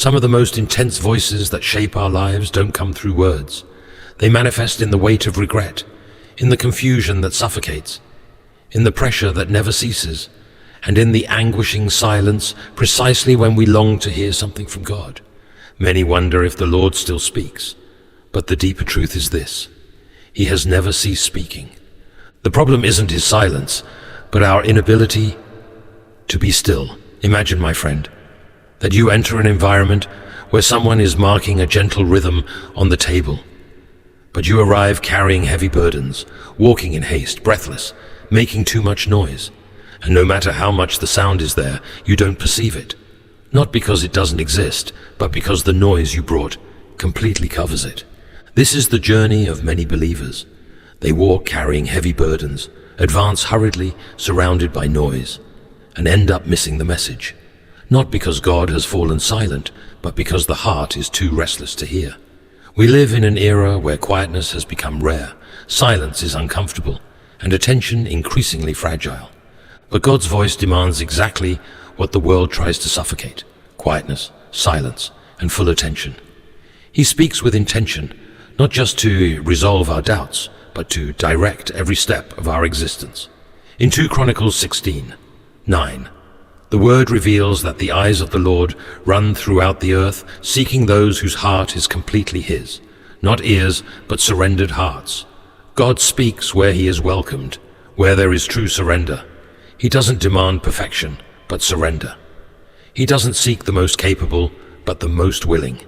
Some of the most intense voices that shape our lives don't come through words. They manifest in the weight of regret, in the confusion that suffocates, in the pressure that never ceases, and in the anguishing silence precisely when we long to hear something from God. Many wonder if the Lord still speaks, but the deeper truth is this: He has never ceased speaking. The problem isn't His silence, but our inability to be still. Imagine, my friend, that you enter an environment where someone is marking a gentle rhythm on the table, but you arrive carrying heavy burdens, walking in haste, breathless, making too much noise. And no matter how much the sound is there, you don't perceive it. Not because it doesn't exist, but because the noise you brought completely covers it. This is the journey of many believers. They walk carrying heavy burdens, advance hurriedly, surrounded by noise, and end up missing the message. Not because God has fallen silent, but because the heart is too restless to hear. We live in an era where quietness has become rare, silence is uncomfortable, and attention increasingly fragile. But God's voice demands exactly what the world tries to suffocate: quietness, silence, and full attention. He speaks with intention, not just to resolve our doubts, but to direct every step of our existence. In 2 Chronicles 16:9, the word reveals that the eyes of the Lord run throughout the earth, seeking those whose heart is completely His, not ears, but surrendered hearts. God speaks where He is welcomed, where there is true surrender. He doesn't demand perfection, but surrender. He doesn't seek the most capable, but the most willing.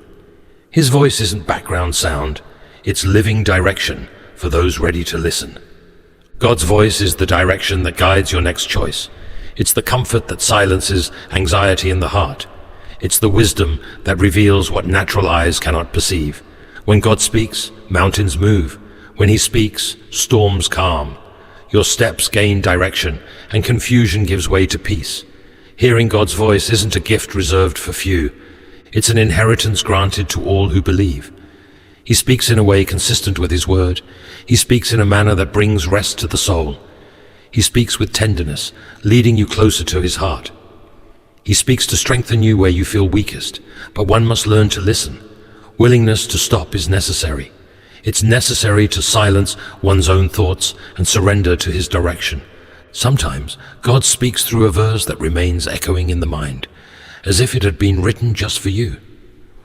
His voice isn't background sound, it's living direction for those ready to listen. God's voice is the direction that guides your next choice. It's the comfort that silences anxiety in the heart. It's the wisdom that reveals what natural eyes cannot perceive. When God speaks, mountains move. When He speaks, storms calm. Your steps gain direction, and confusion gives way to peace. Hearing God's voice isn't a gift reserved for few. It's an inheritance granted to all who believe. He speaks in a way consistent with His word. He speaks in a manner that brings rest to the soul. He speaks with tenderness, leading you closer to His heart. He speaks to strengthen you where you feel weakest, but one must learn to listen. Willingness to stop is necessary. It's necessary to silence one's own thoughts and surrender to His direction. Sometimes God speaks through a verse that remains echoing in the mind, as if it had been written just for you.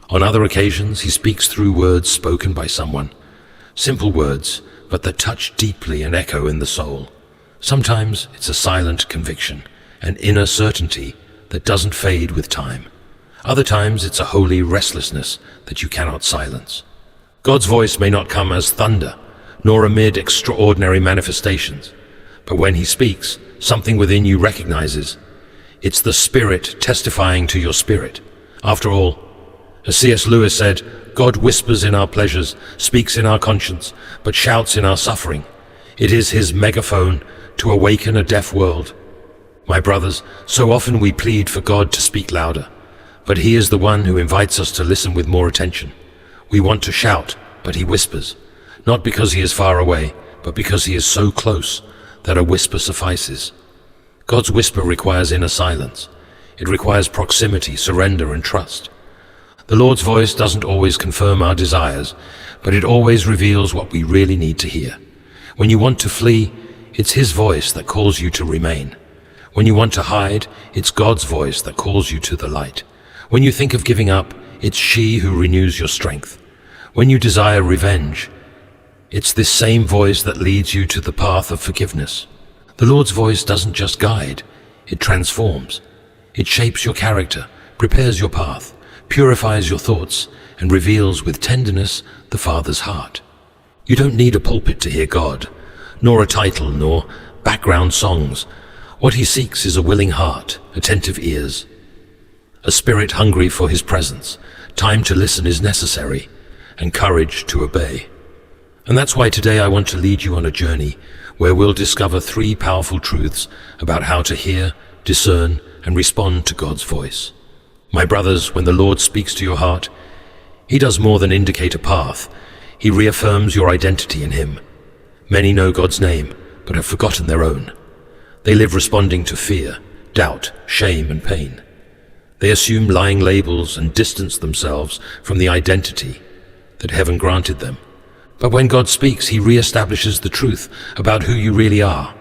On other occasions, He speaks through words spoken by someone. Simple words, but that touch deeply and echo in the soul. Sometimes it's a silent conviction, an inner certainty that doesn't fade with time. Other times it's a holy restlessness that you cannot silence. God's voice may not come as thunder, nor amid extraordinary manifestations, but when He speaks, something within you recognizes. It's the Spirit testifying to your spirit. After all, as C.S. Lewis said, God whispers in our pleasures, speaks in our conscience, but shouts in our suffering. It is His megaphone to awaken a deaf world. My brothers, so often we plead for God to speak louder, but He is the one who invites us to listen with more attention. We want to shout, but He whispers, not because He is far away, but because He is so close that a whisper suffices. God's whisper requires inner silence. It requires proximity, surrender, and trust. The Lord's voice doesn't always confirm our desires, but it always reveals what we really need to hear. When you want to flee, it's His voice that calls you to remain. When you want to hide, it's God's voice that calls you to the light. When you think of giving up, it's she who renews your strength. When you desire revenge, it's this same voice that leads you to the path of forgiveness. The Lord's voice doesn't just guide, it transforms. It shapes your character, prepares your path, purifies your thoughts, and reveals with tenderness the Father's heart. You don't need a pulpit to hear God, nor a title, nor background songs. What He seeks is a willing heart, attentive ears, a spirit hungry for His presence. Time to listen is necessary, and courage to obey. And that's why today I want to lead you on a journey where we'll discover 3 powerful truths about how to hear, discern, and respond to God's voice. My brothers, when the Lord speaks to your heart, He does more than indicate a path. He reaffirms your identity in Him. Many know God's name, but have forgotten their own. They live responding to fear, doubt, shame, and pain. They assume lying labels and distance themselves from the identity that heaven granted them. But when God speaks, he reestablishes the truth about who you really are.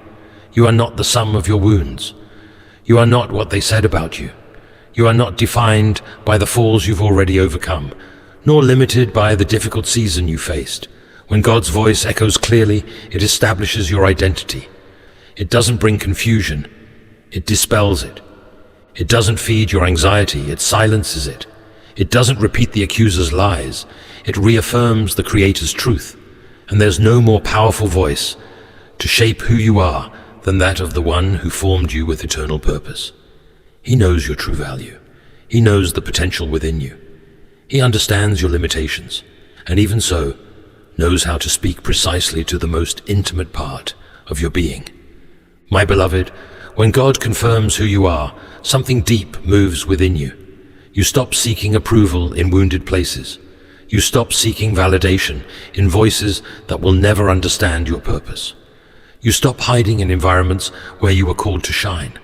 You are not the sum of your wounds. You are not what they said about you. You are not defined by the falls you've already overcome, nor limited by the difficult season you faced. When God's voice echoes clearly, it establishes your identity. It doesn't bring confusion, it dispels it. It doesn't feed your anxiety, it silences it. It doesn't repeat the accuser's lies, it reaffirms the Creator's truth. And there's no more powerful voice to shape who you are than that of the one who formed you with eternal purpose. He knows your true value. He knows the potential within you. He understands your limitations, and even so, knows how to speak precisely to the most intimate part of your being. My beloved, when God confirms who you are, something deep moves within you. You stop seeking approval in wounded places. You stop seeking validation in voices that will never understand your purpose. You stop hiding in environments where you were called to shine.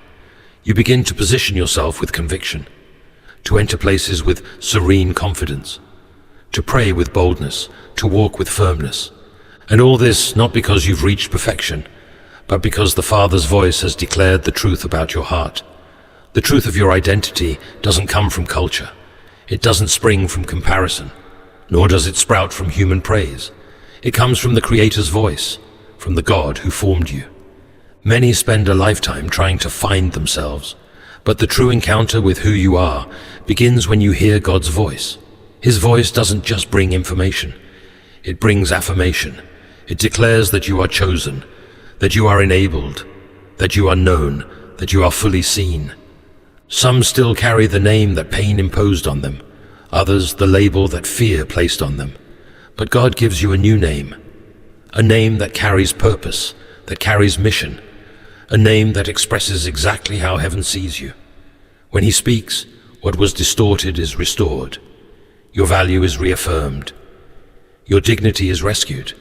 You begin to position yourself with conviction, to enter places with serene confidence, to pray with boldness, to walk with firmness. And all this not because you've reached perfection, but because the Father's voice has declared the truth about your heart. The truth of your identity doesn't come from culture. It doesn't spring from comparison, nor does it sprout from human praise. It comes from the Creator's voice, from the God who formed you. Many spend a lifetime trying to find themselves, but the true encounter with who you are begins when you hear God's voice. His voice doesn't just bring information, it brings affirmation. It declares that you are chosen, that you are enabled, that you are known, that you are fully seen. Some still carry the name that pain imposed on them, others the label that fear placed on them. But God gives you a new name, a name that carries purpose, that carries mission, a name that expresses exactly how heaven sees you. When he speaks, what was distorted is restored. Your value is reaffirmed. Your dignity is rescued,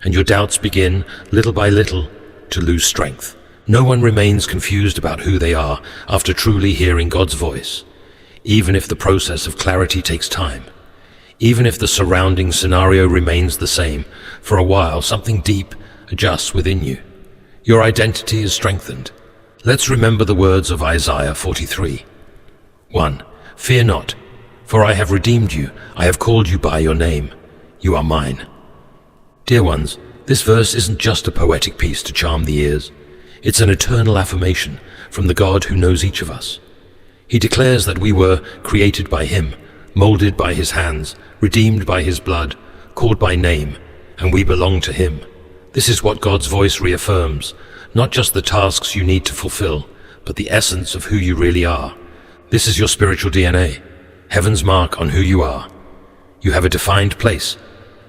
and your doubts begin, little by little, to lose strength. No one remains confused about who they are after truly hearing God's voice, even if the process of clarity takes time. Even if the surrounding scenario remains the same, for a while something deep adjusts within you. Your identity is strengthened. Let's remember the words of Isaiah 43. 1. Fear not, for I have redeemed you. I have called you by your name. You are mine. Dear ones, this verse isn't just a poetic piece to charm the ears. It's an eternal affirmation from the God who knows each of us. He declares that we were created by him, molded by his hands, redeemed by his blood, called by name, and we belong to him. This is what God's voice reaffirms, not just the tasks you need to fulfill, but the essence of who you really are. This is your spiritual DNA, heaven's mark on who you are. You have a defined place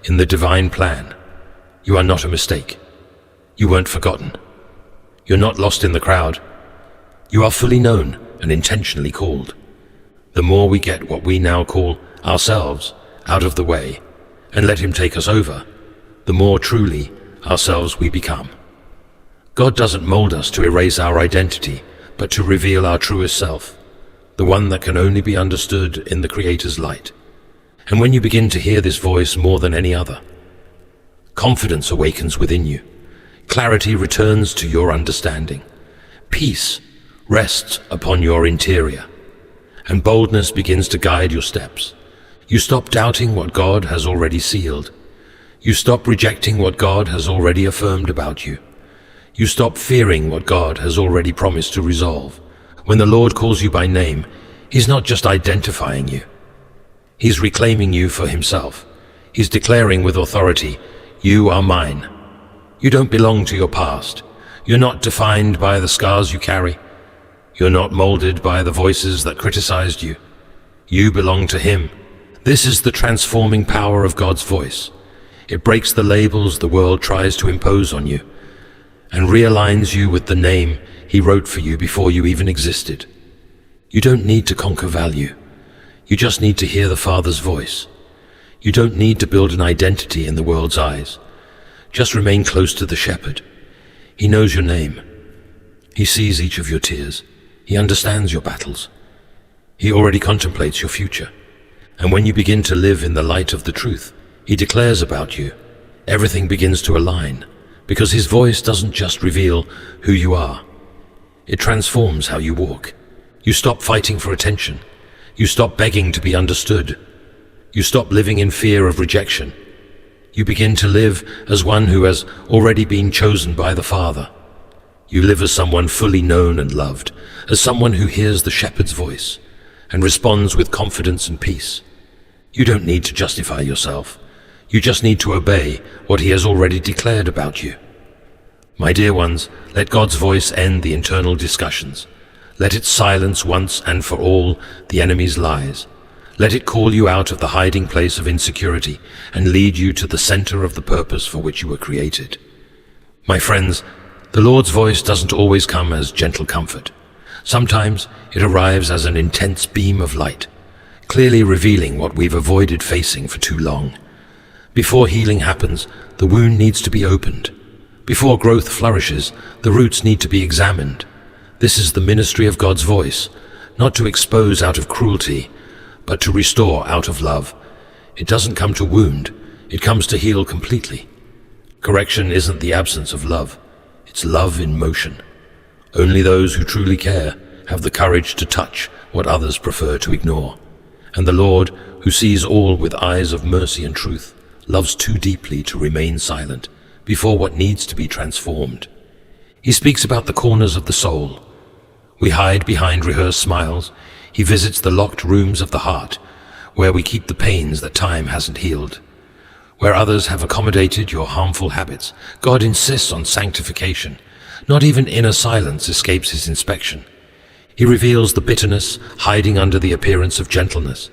in the divine plan. You are not a mistake. You weren't forgotten. You're not lost in the crowd. You are fully known and intentionally called. The more we get what we now call ourselves out of the way and let him take us over, the more truly ourselves we become. God doesn't mold us to erase our identity, but to reveal our truest self, the one that can only be understood in the Creator's light. And when you begin to hear this voice more than any other, confidence awakens within you, clarity returns to your understanding, peace rests upon your interior, and boldness begins to guide your steps. You stop doubting what God has already sealed. You stop rejecting what God has already affirmed about you. You stop fearing what God has already promised to resolve. When the Lord calls you by name, he's not just identifying you. He's reclaiming you for himself. He's declaring with authority, you are mine. You don't belong to your past. You're not defined by the scars you carry. You're not molded by the voices that criticized you. You belong to him. This is the transforming power of God's voice. It breaks the labels the world tries to impose on you and realigns you with the name he wrote for you before you even existed. You don't need to conquer value. You just need to hear the Father's voice. You don't need to build an identity in the world's eyes. Just remain close to the shepherd. He knows your name. He sees each of your tears. He understands your battles. He already contemplates your future. And when you begin to live in the light of the truth He declares about you, everything begins to align, because His voice doesn't just reveal who you are. It transforms how you walk. You stop fighting for attention. You stop begging to be understood. You stop living in fear of rejection. You begin to live as one who has already been chosen by the Father. You live as someone fully known and loved, as someone who hears the shepherd's voice and responds with confidence and peace. You don't need to justify yourself. You just need to obey what He has already declared about you. My dear ones, let God's voice end the internal discussions. Let it silence once and for all the enemy's lies. Let it call you out of the hiding place of insecurity and lead you to the center of the purpose for which you were created. My friends, the Lord's voice doesn't always come as gentle comfort. Sometimes it arrives as an intense beam of light, clearly revealing what we've avoided facing for too long. Before healing happens, the wound needs to be opened. Before growth flourishes, the roots need to be examined. This is the ministry of God's voice, not to expose out of cruelty, but to restore out of love. It doesn't come to wound, it comes to heal completely. Correction isn't the absence of love, it's love in motion. Only those who truly care have the courage to touch what others prefer to ignore. And the Lord, who sees all with eyes of mercy and truth, loves too deeply to remain silent before what needs to be transformed. He speaks about the corners of the soul. We hide behind rehearsed smiles. He visits the locked rooms of the heart, where we keep the pains that time hasn't healed. Where others have accommodated your harmful habits, God insists on sanctification. Not even inner silence escapes His inspection. He reveals the bitterness hiding under the appearance of gentleness,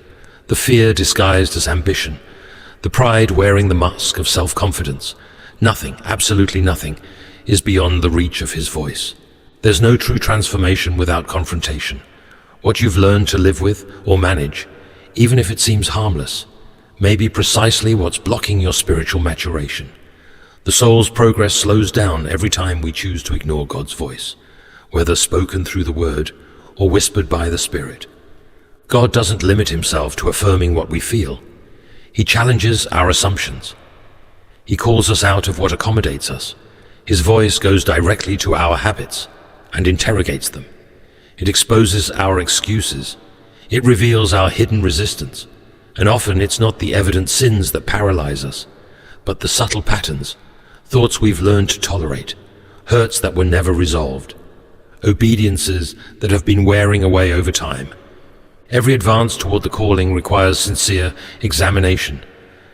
the fear disguised as ambition, the pride wearing the mask of self-confidence. Nothing, absolutely nothing, is beyond the reach of His voice. There's no true transformation without confrontation. What you've learned to live with or manage, even if it seems harmless, may be precisely what's blocking your spiritual maturation. The soul's progress slows down every time we choose to ignore God's voice, whether spoken through the Word or whispered by the Spirit. God doesn't limit Himself to affirming what we feel. He challenges our assumptions. He calls us out of what accommodates us. His voice goes directly to our habits and interrogates them. It exposes our excuses. It reveals our hidden resistance. And often it's not the evident sins that paralyze us, but the subtle patterns, thoughts we've learned to tolerate, hurts that were never resolved, obediences that have been wearing away over time. Every advance toward the calling requires sincere examination,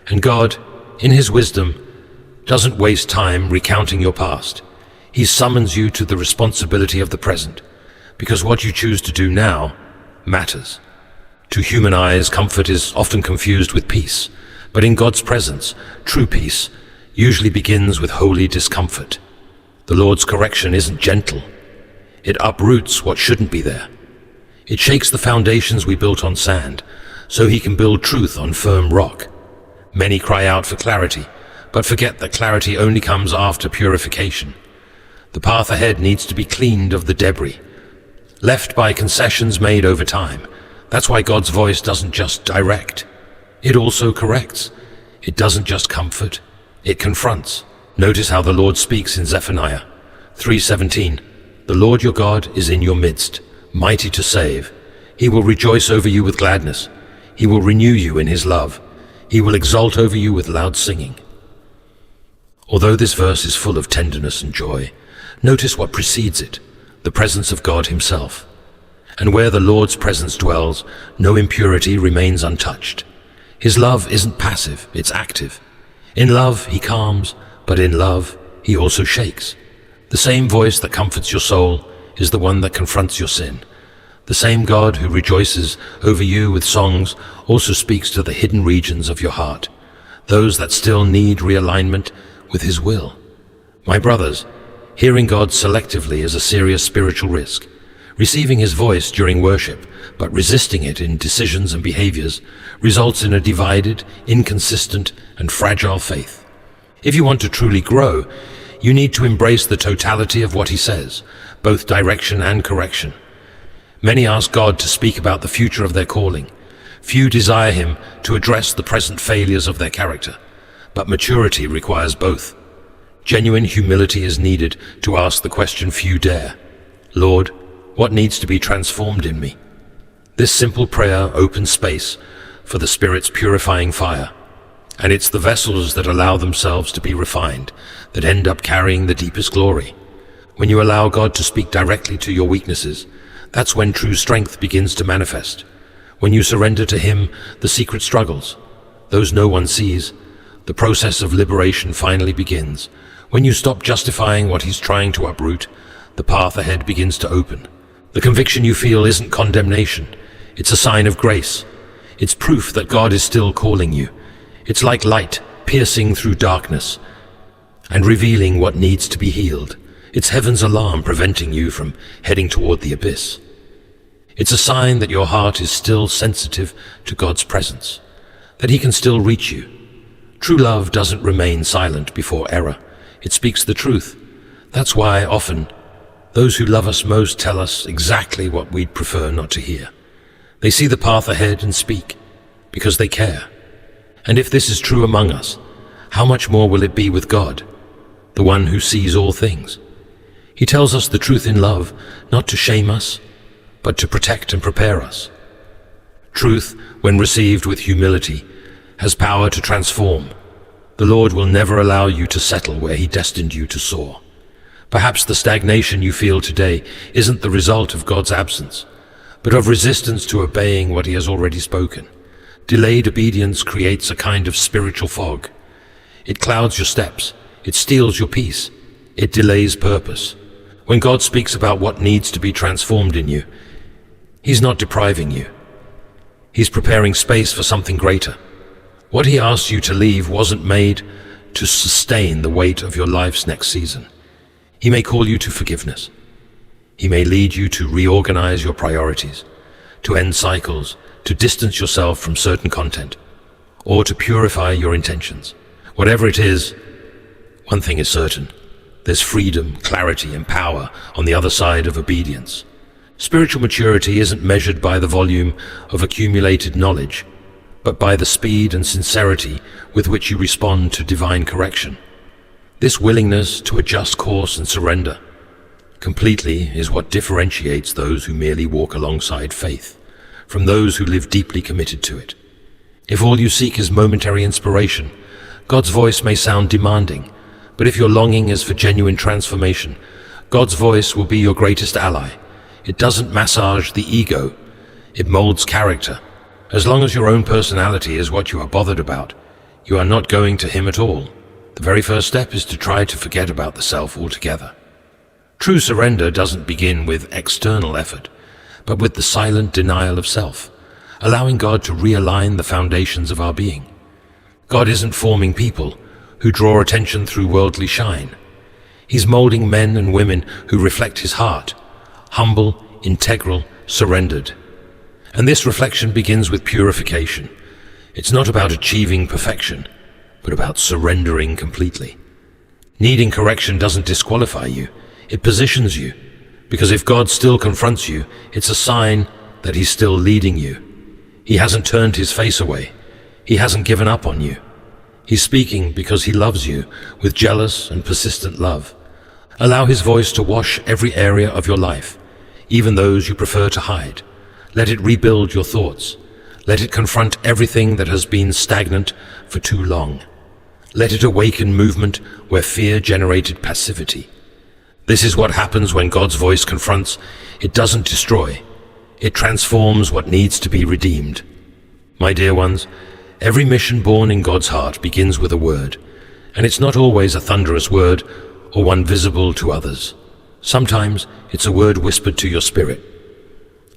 and God, in His wisdom, doesn't waste time recounting your past. He summons you to the responsibility of the present, because what you choose to do now matters. To human eyes, comfort is often confused with peace, but in God's presence, true peace usually begins with holy discomfort. The Lord's correction isn't gentle. It uproots what shouldn't be there. It shakes the foundations we built on sand, so He can build truth on firm rock. Many cry out for clarity, but forget that clarity only comes after purification. The path ahead needs to be cleaned of the debris, left by concessions made over time. That's why God's voice doesn't just direct. It also corrects. It doesn't just comfort. It confronts. Notice how the Lord speaks in Zephaniah 3:17. The Lord your God is in your midst, mighty to save. He will rejoice over you with gladness. He will renew you in His love. He will exult over you with loud singing. Although this verse is full of tenderness and joy, notice what precedes it, the presence of God Himself. And where the Lord's presence dwells, no impurity remains untouched. His love isn't passive, it's active. In love, He calms, but in love, He also shakes. The same voice that comforts your soul is the one that confronts your sin. The same God who rejoices over you with songs also speaks to the hidden regions of your heart, those that still need realignment with His will. My brothers, hearing God selectively is a serious spiritual risk. Receiving His voice during worship, but resisting it in decisions and behaviors, results in a divided, inconsistent, and fragile faith. If you want to truly grow, you need to embrace the totality of what He says, both direction and correction. Many ask God to speak about the future of their calling. Few desire Him to address the present failures of their character. But maturity requires both. Genuine humility is needed to ask the question few dare. Lord, what needs to be transformed in me? This simple prayer opens space for the Spirit's purifying fire. And it's the vessels that allow themselves to be refined that end up carrying the deepest glory. When you allow God to speak directly to your weaknesses, that's when true strength begins to manifest. When you surrender to Him the secret struggles, those no one sees, the process of liberation finally begins. When you stop justifying what He's trying to uproot, the path ahead begins to open. The conviction you feel isn't condemnation. It's a sign of grace. It's proof that God is still calling you. It's like light piercing through darkness and revealing what needs to be healed. It's heaven's alarm preventing you from heading toward the abyss. It's a sign that your heart is still sensitive to God's presence, that He can still reach you. True love doesn't remain silent before error. It speaks the truth. That's why often those who love us most tell us exactly what we'd prefer not to hear. They see the path ahead and speak because they care. And if this is true among us, how much more will it be with God, the one who sees all things? He tells us the truth in love, not to shame us, but to protect and prepare us. Truth, when received with humility, has power to transform. The Lord will never allow you to settle where He destined you to soar. Perhaps the stagnation you feel today isn't the result of God's absence, but of resistance to obeying what He has already spoken. Delayed obedience creates a kind of spiritual fog. It clouds your steps. It steals your peace. It delays purpose. When God speaks about what needs to be transformed in you, He's not depriving you. He's preparing space for something greater. What He asks you to leave wasn't made to sustain the weight of your life's next season. He may call you to forgiveness. He may lead you to reorganize your priorities, to end cycles, to distance yourself from certain content, or to purify your intentions. Whatever it is, one thing is certain. There's freedom, clarity, and power on the other side of obedience. Spiritual maturity isn't measured by the volume of accumulated knowledge, but by the speed and sincerity with which you respond to divine correction. This willingness to adjust course and surrender completely is what differentiates those who merely walk alongside faith from those who live deeply committed to it. If all you seek is momentary inspiration, God's voice may sound demanding, but if your longing is for genuine transformation, God's voice will be your greatest ally. It doesn't massage the ego, it molds character. As long as your own personality is what you are bothered about, you are not going to Him at all. The very first step is to try to forget about the self altogether. True surrender doesn't begin with external effort, but with the silent denial of self, allowing God to realign the foundations of our being. God isn't forming people who draw attention through worldly shine. He's molding men and women who reflect His heart, humble, integral, surrendered. And this reflection begins with purification. It's not about achieving perfection, but about surrendering completely. Needing correction doesn't disqualify you, it positions you. Because if God still confronts you, it's a sign that He's still leading you. He hasn't turned His face away. He hasn't given up on you. He's speaking because He loves you with jealous and persistent love. Allow His voice to wash every area of your life, even those you prefer to hide. Let it rebuild your thoughts. Let it confront everything that has been stagnant for too long. Let it awaken movement where fear generated passivity. This is what happens when God's voice confronts. It doesn't destroy. It transforms what needs to be redeemed. My dear ones, every mission born in God's heart begins with a word, and it's not always a thunderous word or one visible to others. Sometimes it's a word whispered to your spirit,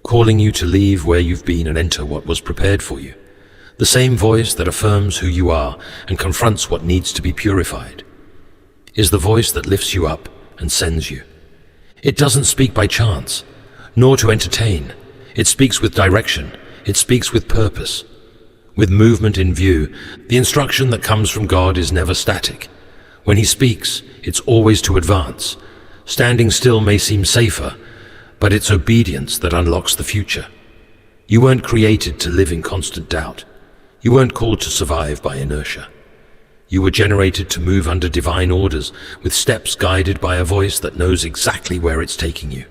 calling you to leave where you've been and enter what was prepared for you. The same voice that affirms who you are and confronts what needs to be purified is the voice that lifts you up and sends you. It doesn't speak by chance, nor to entertain. It speaks with direction. It speaks with purpose, with movement in view. The instruction that comes from God is never static. When He speaks, it's always to advance. Standing still may seem safer, but it's obedience that unlocks the future. You weren't created to live in constant doubt. You weren't called to survive by inertia. You were generated to move under divine orders, with steps guided by a voice that knows exactly where it's taking you.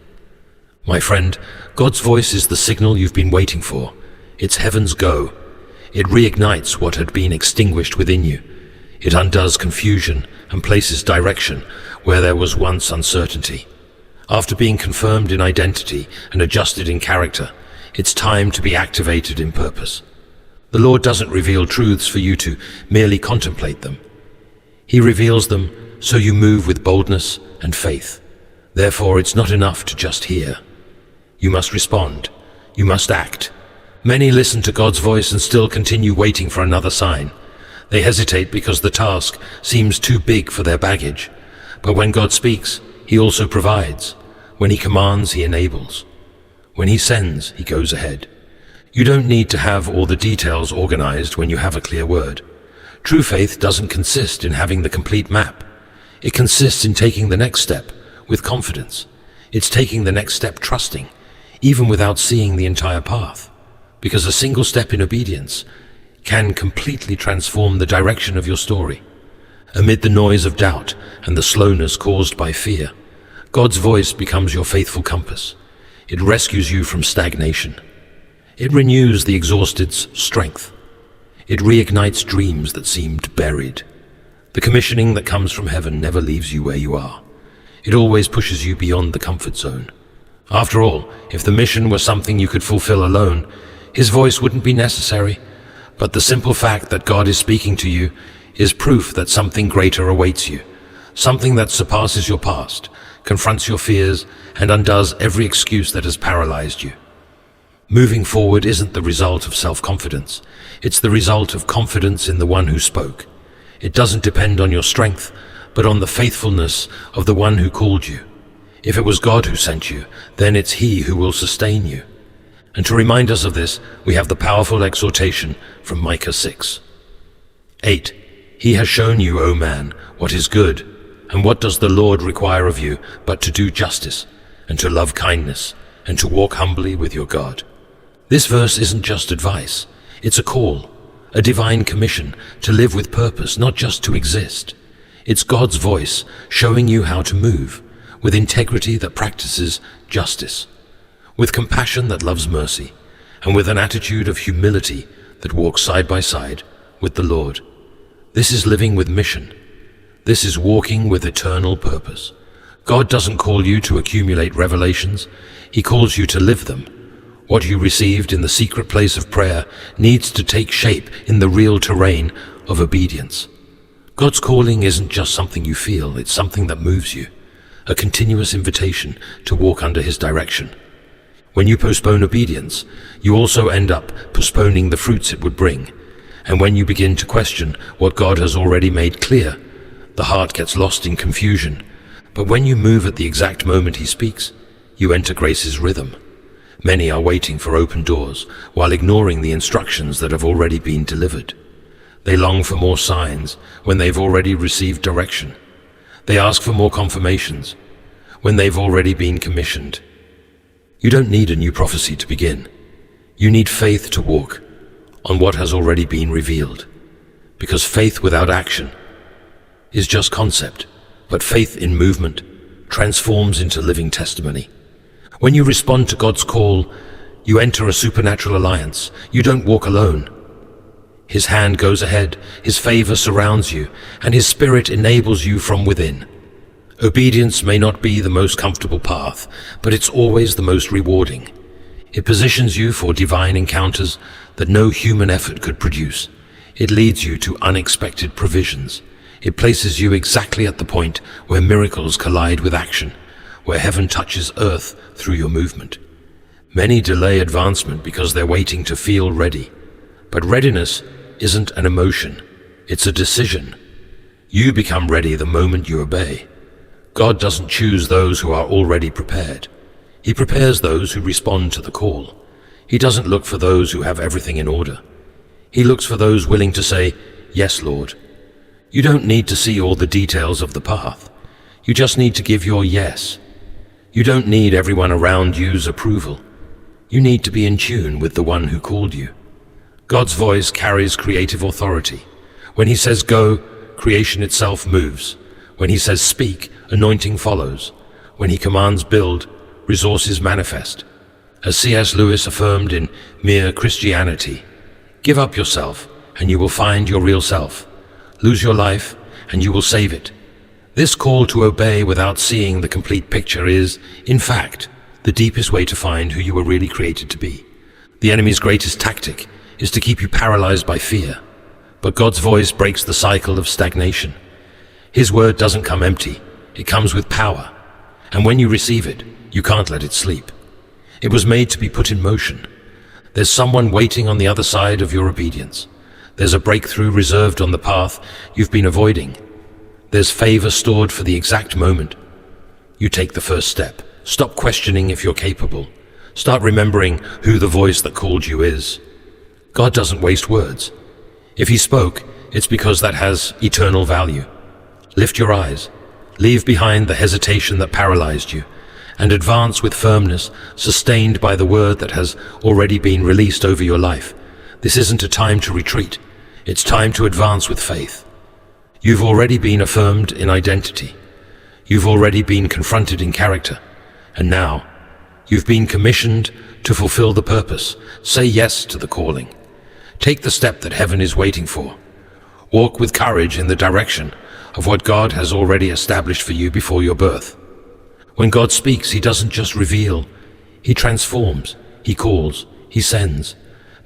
My friend, God's voice is the signal you've been waiting for. It's heaven's go. It reignites what had been extinguished within you. It undoes confusion and places direction where there was once uncertainty. After being confirmed in identity and adjusted in character, it's time to be activated in purpose. The Lord doesn't reveal truths for you to merely contemplate them. He reveals them so you move with boldness and faith. Therefore, it's not enough to just hear. You must respond. You must act. Many listen to God's voice and still continue waiting for another sign. They hesitate because the task seems too big for their baggage. But when God speaks, He also provides. When He commands, He enables. When He sends, He goes ahead. You don't need to have all the details organized when you have a clear word. True faith doesn't consist in having the complete map. It consists in taking the next step with confidence. It's taking the next step trusting, even without seeing the entire path. Because a single step in obedience can completely transform the direction of your story. Amid the noise of doubt and the slowness caused by fear, God's voice becomes your faithful compass. It rescues you from stagnation. It renews the exhausted's strength. It reignites dreams that seemed buried. The commissioning that comes from heaven never leaves you where you are. It always pushes you beyond the comfort zone. After all, if the mission were something you could fulfill alone, His voice wouldn't be necessary. But the simple fact that God is speaking to you is proof that something greater awaits you, something that surpasses your past, confronts your fears, and undoes every excuse that has paralyzed you. Moving forward isn't the result of self-confidence. It's the result of confidence in the one who spoke. It doesn't depend on your strength, but on the faithfulness of the one who called you. If it was God who sent you, then it's He who will sustain you. And to remind us of this, we have the powerful exhortation from Micah 6. 8. He has shown you, O man, what is good, and what does the Lord require of you but to do justice, and to love kindness, and to walk humbly with your God. This verse isn't just advice, it's a call, a divine commission to live with purpose, not just to exist. It's God's voice showing you how to move, with integrity that practices justice, with compassion that loves mercy, and with an attitude of humility that walks side by side with the Lord. This is living with mission. This is walking with eternal purpose. God doesn't call you to accumulate revelations. He calls you to live them. What you received in the secret place of prayer needs to take shape in the real terrain of obedience. God's calling isn't just something you feel, it's something that moves you, a continuous invitation to walk under His direction. When you postpone obedience, you also end up postponing the fruits it would bring. And when you begin to question what God has already made clear, the heart gets lost in confusion. But when you move at the exact moment He speaks, you enter grace's rhythm. Many are waiting for open doors while ignoring the instructions that have already been delivered. They long for more signs when they've already received direction. They ask for more confirmations when they've already been commissioned. You don't need a new prophecy to begin. You need faith to walk on what has already been revealed. Because faith without action is just concept, but faith in movement transforms into living testimony. When you respond to God's call, you enter a supernatural alliance. You don't walk alone. His hand goes ahead, His favor surrounds you, and His Spirit enables you from within. Obedience may not be the most comfortable path, but it's always the most rewarding. It positions you for divine encounters that no human effort could produce. It leads you to unexpected provisions. It places you exactly at the point where miracles collide with action, where heaven touches earth through your movement. Many delay advancement because they're waiting to feel ready. But readiness isn't an emotion, it's a decision. You become ready the moment you obey. God doesn't choose those who are already prepared. He prepares those who respond to the call. He doesn't look for those who have everything in order. He looks for those willing to say, "Yes, Lord." You don't need to see all the details of the path. You just need to give your yes. You don't need everyone around you's approval. You need to be in tune with the one who called you. God's voice carries creative authority. When he says go, creation itself moves. When he says speak, anointing follows. When he commands build, resources manifest. As C.S. Lewis affirmed in Mere Christianity, give up yourself and you will find your real self. Lose your life and you will save it. This call to obey without seeing the complete picture is, in fact, the deepest way to find who you were really created to be. The enemy's greatest tactic is to keep you paralyzed by fear. But God's voice breaks the cycle of stagnation. His word doesn't come empty. It comes with power. And when you receive it, you can't let it sleep. It was made to be put in motion. There's someone waiting on the other side of your obedience. There's a breakthrough reserved on the path you've been avoiding. There's favor stored for the exact moment. You take the first step. Stop questioning if you're capable. Start remembering who the voice that called you is. God doesn't waste words. If he spoke, it's because that has eternal value. Lift your eyes. Leave behind the hesitation that paralyzed you, and advance with firmness, sustained by the word that has already been released over your life. This isn't a time to retreat. It's time to advance with faith. You've already been affirmed in identity. You've already been confronted in character. And now, you've been commissioned to fulfill the purpose. Say yes to the calling. Take the step that heaven is waiting for. Walk with courage in the direction of what God has already established for you before your birth. When God speaks, he doesn't just reveal. He transforms. He calls. He sends.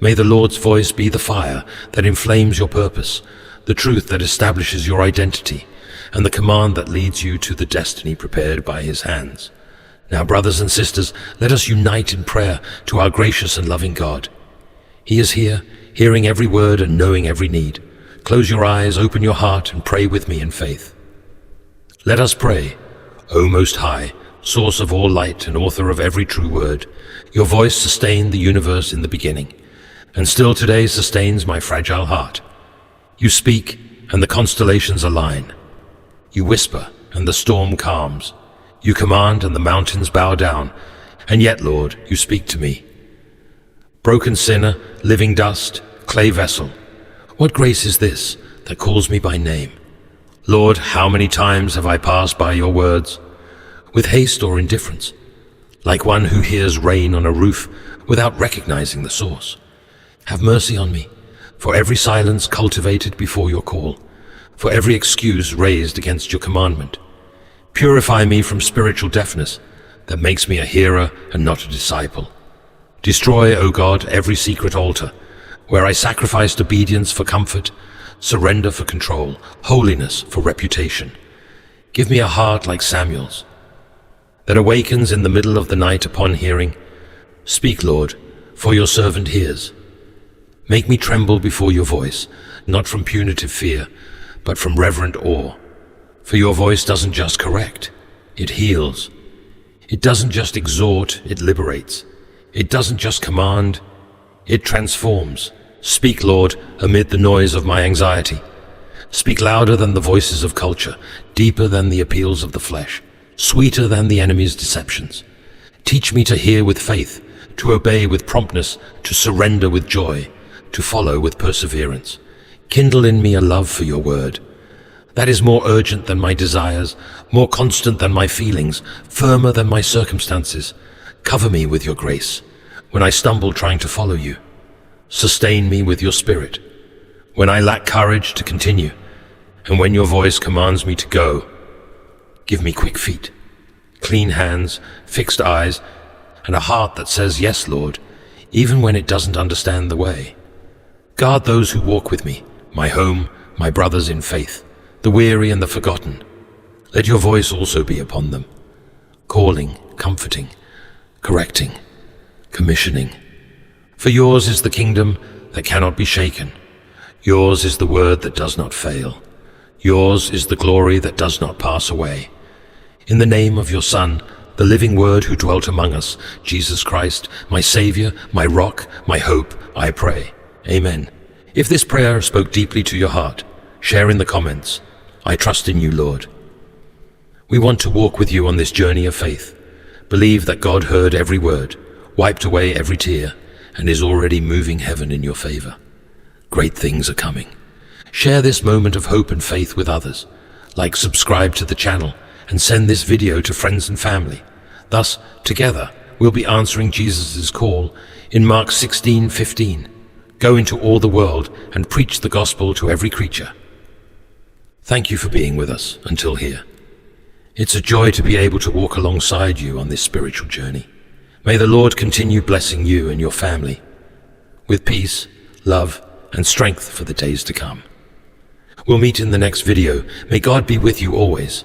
May the Lord's voice be the fire that inflames your purpose, the truth that establishes your identity, and the command that leads you to the destiny prepared by his hands. Now, brothers and sisters, let us unite in prayer to our gracious and loving God. He is here, hearing every word and knowing every need. Close your eyes, open your heart, and pray with me in faith. Let us pray. O Most High, source of all light and author of every true word, your voice sustained the universe in the beginning, and still today sustains my fragile heart. You speak, and the constellations align. You whisper, and the storm calms. You command, and the mountains bow down. And yet, Lord, you speak to me. Broken sinner, living dust, clay vessel, what grace is this that calls me by name? Lord, how many times have I passed by your words, with haste or indifference, like one who hears rain on a roof without recognizing the source? Have mercy on me, for every silence cultivated before your call, for every excuse raised against your commandment. Purify me from spiritual deafness that makes me a hearer and not a disciple. Destroy, O God, every secret altar, where I sacrificed obedience for comfort, surrender for control, holiness for reputation. Give me a heart like Samuel's, that awakens in the middle of the night upon hearing. Speak, Lord, for your servant hears. Make me tremble before your voice, not from punitive fear, but from reverent awe. For your voice doesn't just correct, it heals. It doesn't just exhort, it liberates. It doesn't just command, it transforms. Speak, Lord, amid the noise of my anxiety. Speak louder than the voices of culture, deeper than the appeals of the flesh, sweeter than the enemy's deceptions. Teach me to hear with faith, to obey with promptness, to surrender with joy, to follow with perseverance. Kindle in me a love for your word that is more urgent than my desires, more constant than my feelings, firmer than my circumstances. Cover me with your grace when I stumble trying to follow you. Sustain me with your spirit when I lack courage to continue, and when your voice commands me to go. Give me quick feet, clean hands, fixed eyes, and a heart that says, yes, Lord, even when it doesn't understand the way. Guard those who walk with me, my home, my brothers in faith, the weary and the forgotten. Let your voice also be upon them, calling, comforting, correcting, commissioning. For yours is the kingdom that cannot be shaken. Yours is the word that does not fail. Yours is the glory that does not pass away. In the name of your Son, the living Word who dwelt among us, Jesus Christ, my Savior, my rock, my hope, I pray. Amen. If this prayer spoke deeply to your heart, share in the comments. I trust in you, Lord. We want to walk with you on this journey of faith. Believe that God heard every word, wiped away every tear, and is already moving heaven in your favor. Great things are coming. Share this moment of hope and faith with others. Like, subscribe to the channel, and send this video to friends and family. Thus, together, we'll be answering Jesus' call in Mark 16:15. Go into all the world and preach the gospel to every creature. Thank you for being with us until here. It's a joy to be able to walk alongside you on this spiritual journey. May the Lord continue blessing you and your family with peace, love, and strength for the days to come. We'll meet in the next video. May God be with you always.